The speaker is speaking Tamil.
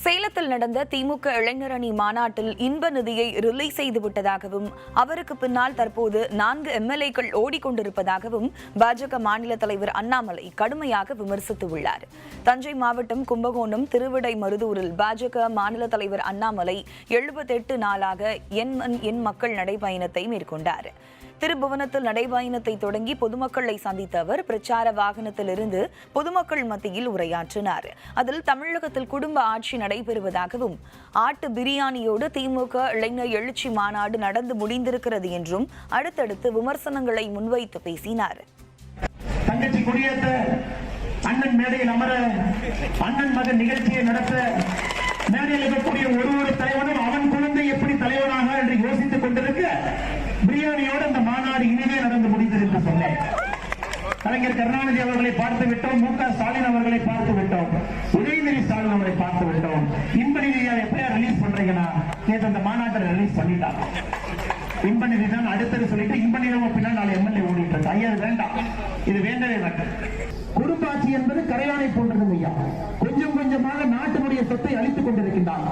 சேலத்தில் நடந்த திமுக இளைஞர் அணி மாநாட்டில் இன்ப நிதியை ரிலீஸ் செய்துவிட்டதாகவும் அவருக்கு பின்னால் தற்போது 4 எம்எல்ஏக்கள் ஓடிக்கொண்டிருப்பதாகவும் பாஜக மாநில தலைவர் அண்ணாமலை கடுமையாக விமர்சித்துள்ளார். தஞ்சை மாவட்டம் கும்பகோணம் திருவிடைமருதூரில் பாஜக மாநில தலைவர் அண்ணாமலை 78 நாளாக என் மக்கள் நடைபயணத்தை மேற்கொண்டார். திருபுவனத்தில் நடைபயணத்தை தொடங்கி பொதுமக்களை சந்தித்த அவர் பிரச்சார வாகனத்திலிருந்து பொதுமக்கள் மத்தியில் உரையாற்றினார். அதில் தமிழகத்தில் குடும்ப ஆட்சி நடைபெறுவதாகவும் ஆட்டு பிரியாணியோடு திமுக இளைஞர் எழுச்சி மாநாடு நடந்து முடிந்திருக்கிறது என்றும் அடுத்தடுத்து விமர்சனங்களை முன்வைத்து பேசினார். தங்கச்சி கொடியேற்ற, அண்ணன் மேடையில் அமர, அண்ணன் மகன் நிகழ்ச்சியை நடத்த மேடையில் இருக்கக்கூடிய ஒரு தலைவனும் அவன் குழந்தை எப்படி தலைவனாக என்று யோசித்துக் கொண்டிருக்க பிரியாணியோடு அந்த மாநாடு இனிமே நடந்து முடிந்தது என்று சொன்னேன். கலைஞர் கருணாநிதி அவர்களை பார்த்து விட்டோம், மு.க. ஸ்டாலின் அவர்களை பார்த்து விட்டோம், உதயநிதி ஸ்டாலின் அவர்களை பார்த்து விட்டோம். இன்ப நிதியை எப்படியா ரிலீஸ் பண்றீங்கன்னா நேற்று அந்த மாநாட்டை ரிலீஸ் பண்ணிட்டாங்க. இன்ப நிதி தான் அடுத்தது சொல்லிட்டு இன்ப நிதி பின்னால் 4 எம்எல்ஏ ஓடிட்டு இருக்கு. ஐயா வேண்டாம், இது வேண்டவே வேண்டாம். குடும்ப ஆட்சி என்பது கரையானை போன்றது ஐயா. கொஞ்சம் கொஞ்சமாக நாட்டினுடைய சொத்தை அழித்துக் கொண்டிருக்கின்றார்.